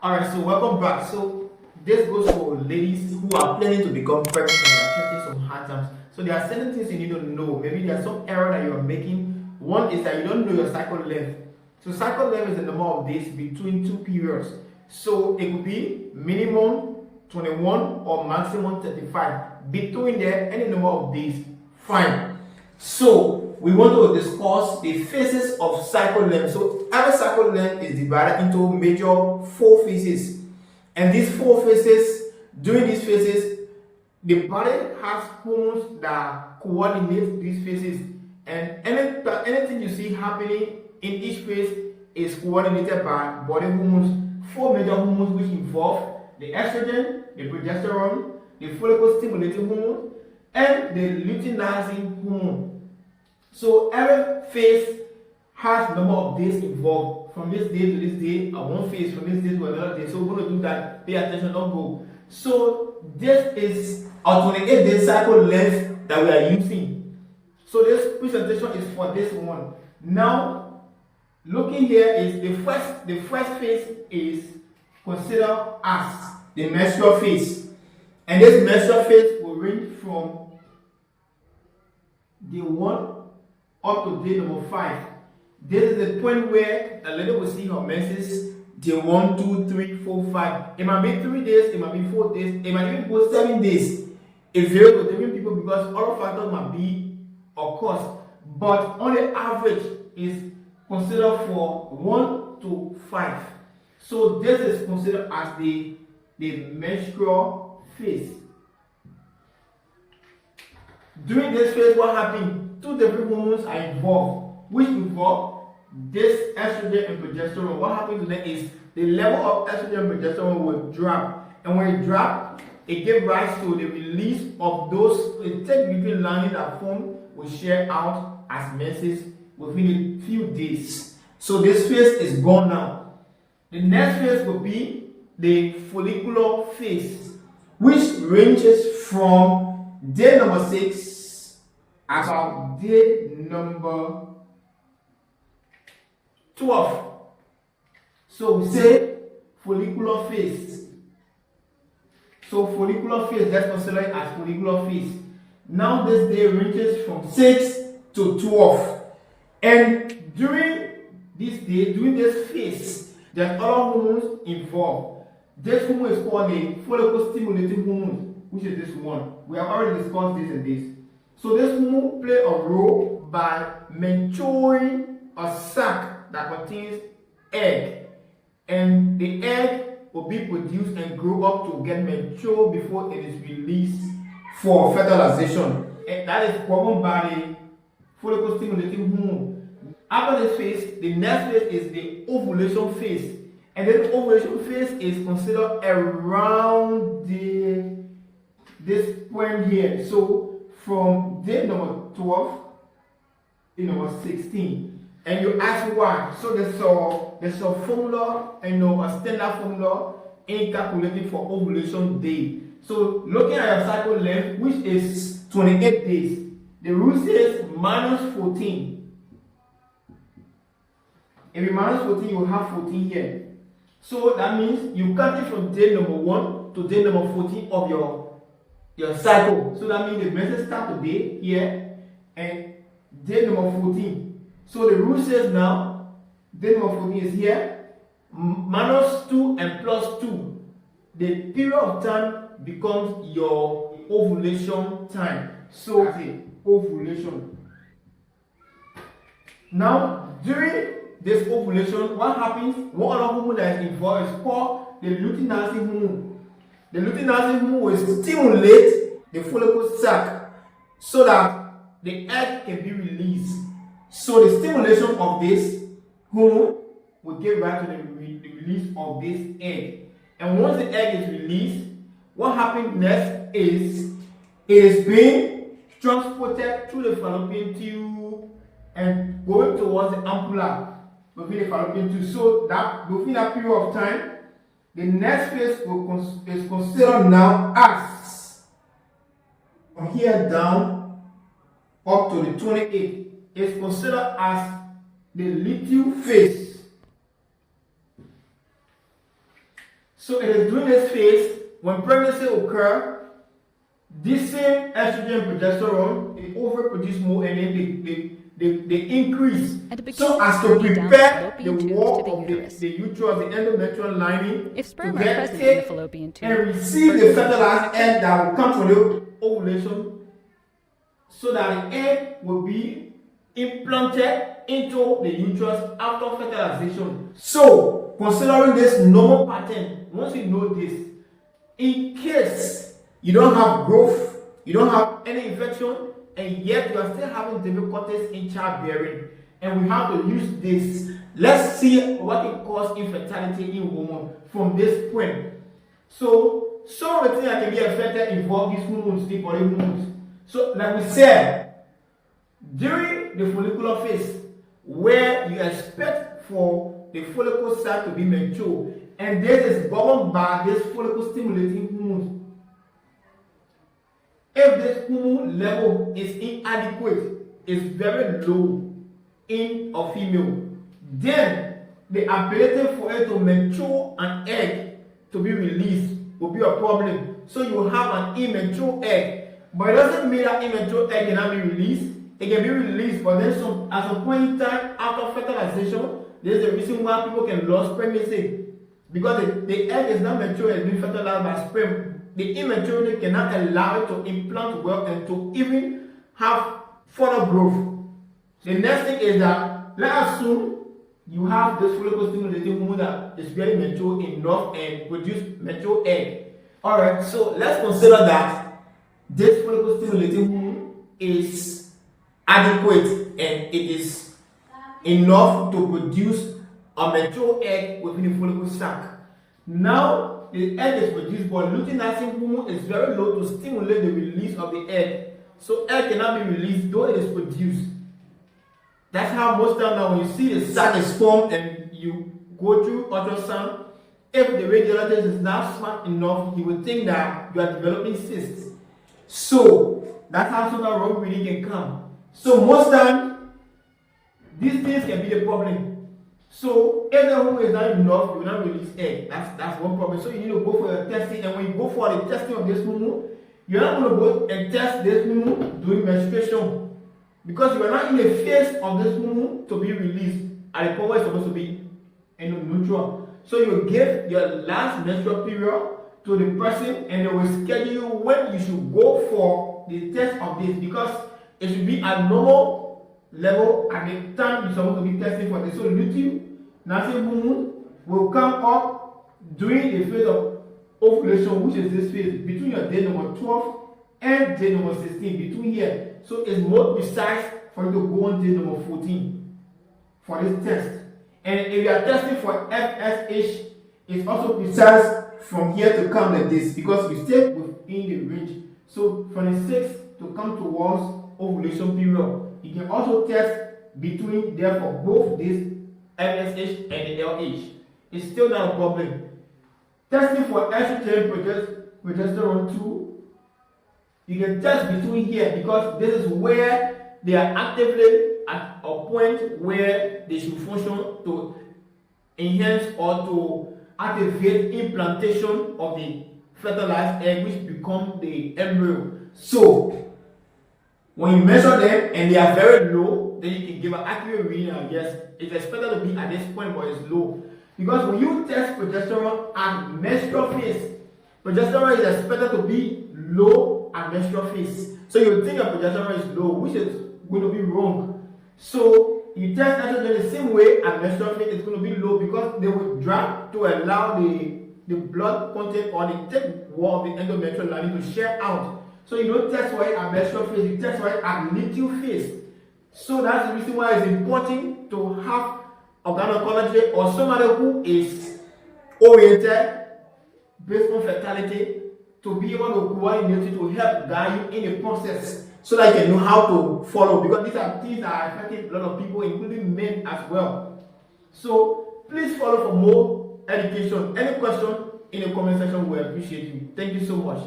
Alright, so welcome back. So this goes for ladies who are planning to become pregnant and are facing some hard times. So there are certain things you need to know. Maybe there's some error that you are making. One is that you don't know your cycle length. So cycle length is the number of days between two periods. So it could be minimum 21 or maximum 35. Between there, any number of days, fine. So we want to discuss the phases of cycle length. So every cycle length is divided into major 4 phases, and these 4 phases, during these phases, the body has hormones that coordinate these phases, and anything you see happening in each phase is coordinated by body hormones. 4 major hormones which involve the estrogen, the progesterone, the follicle stimulating hormone, and the luteinizing hormone. So every phase has a number of days involved. From this day to this day, one phase, from this day to another day. So we're going to do that. Pay attention, don't go. So this is a 28-day cycle length that we are using. So this presentation is for this one. Now, looking here is the first phase is considered as the menstrual phase, and this menstrual phase will range from day 1 up to day number 5. This is the point where a lady will see her menses day 1, 2, 3, 4, 5. It might be 3 days, it might be 4 days, it might even go 7 days. It varies with different people because other factors might be of course, but on the average is considered for 1 to 5. So this is considered as the menstrual phase. During this phase, what happens? 2 different hormones are involved, which involve this estrogen and progesterone. What happens to them is the level of estrogen and progesterone will drop, and when it drops, it gives rise to the release of those integumentary lining that form will share out as menses within a few days. So this phase is gone now. The next phase will be the follicular phase, which ranges from day number 6 about day number 12. So we say follicular phase. So follicular phase, let's consider it as follicular phase. Now this day ranges from 6 to 12. And during this day, during this phase, there are other hormones involved. This hormone is called the follicle stimulating hormone, which is this one. We have already discussed this and this. So this hormone plays a role by maturing a sac that contains egg, and the egg will be produced and grow up to get mature before it is released for fertilization. And that is governed by the follicle stimulating hormone. After this phase, the next phase is the ovulation phase, and then the ovulation phase is considered around this point here. So from day number 12 to number 16. And you ask why. So there's a formula, a standard formula in calculating for ovulation day. So looking at your cycle length, which is 28 days, the rule says minus 14. If you minus 14, you will have 14 here. So that means you count it from day number 1 to day number 14 of your cycle. So that means the menses start today here and day number 14. So the rule says now, day number 14 is here, minus 2 and plus 2. The period of time becomes your ovulation time. So the ovulation. Now, during this ovulation, what happens? One other hormone that is involved is called the luteinizing hormone. The luteinizing hormone will stimulate the follicle sac so that the egg can be released. So the stimulation of this hormone will give rise to the release of this egg. And once the egg is released, what happens next is it is being transported through the fallopian tube and going towards the ampulla within the fallopian tube. So that within that period of time, the next phase is considered now as from here down up to the 28th. Is considered as the luteal phase. So it is during this phase when pregnancy occurs. This same estrogen and progesterone, it overproduce more and then they increase. So as to prepare the wall of the uterus, the endometrial lining, to get thick and receive the fertilized egg that will come for the ovulation, so that the egg will be implanted into the uterus after fertilization. So considering this normal pattern, once you know this, in case you don't have growth, you don't have any infection, and yet you are still having difficulties in childbearing, and we have to use this. Let's see what it causes infertility in women from this point. So some of the things that can be affected involve these hormones, the body hormones. So like we said, during the follicular phase, where you expect for the follicle sac to be mature, and this is governed by this follicle stimulating hormones. If this hormone level is inadequate, is very low in a female, then the ability for it to mature an egg to be released will be a problem. So you will have an immature egg, but it doesn't mean that immature egg cannot be released. It can be released, but then at some point in time after fertilization, there's a reason why people can lose pregnancy, because the egg is not mature and being fertilized by sperm. The immaturity cannot allow it to implant well and to even have further growth. The next thing is that, let's assume you have this follicle stimulating hormone that is very mature enough and produce mature egg. Alright, so let's consider that this follicle stimulating hormone is adequate and it is enough to produce a mature egg within the follicle sac. Now, the egg is produced, but luteinizing hormone is very low to stimulate the release of the egg. So egg cannot be released though it is produced. That's how most times now when you see the sac is formed and you go through ultrasound, if the radiologist is not smart enough, he will think that you are developing cysts. So that's how some wrong reading can come. So most times these things can be the problem. So if the hormone is not enough, you will not release egg. That's one problem. So you need to go for your testing, and when you go for the testing of this hormone, you're not going to go and test this hormone during menstruation, because you are not in the phase of this hormone to be released at the point where it's supposed to be neutral. So you give your last menstrual period to the person, and they will schedule you when you should go for the test of this, because it should be at normal level at the time you're supposed to be testing for this. So luteinizing hormone will come up during the phase of ovulation, which is this phase between your day number 12 and day number 16, between here. So it's more precise for you to go on day number 14 for this test. And if you are testing for FSH, it's also precise from here to come like this, because you stay within the range. So from the 6th to come towards ovulation period, you can also test between there for both this FSH and the LH. It's still not a problem. Testing for estrogen progesterone too, you can test between here, because this is where they are actively at a point where they should function to enhance or to activate implantation of the fertilized egg, which become the embryo. So when you measure them and they are very low, then you can give an accurate reading. I guess it's expected to be at this point, but it's low. Because when you test progesterone at menstrual phase, progesterone is expected to be low at menstrual phase. So you think your progesterone is low, which is going to be wrong. So you test estrogen the same way at menstrual phase, it's going to be low, because they will drop to allow the blood content or the thick wall of the endometrial lining to share out. So you don't test for it at menstrual phase, you test for it at luteal phase. So that's the reason why it's important to have a gynecologist or somebody who is oriented based on fertility to be able to coordinate you, to help guide you in the process, so that you can know how to follow, because these are things that are affecting a lot of people, including men as well. So please follow for more education. Any question in the comment section, we appreciate you. Thank you so much.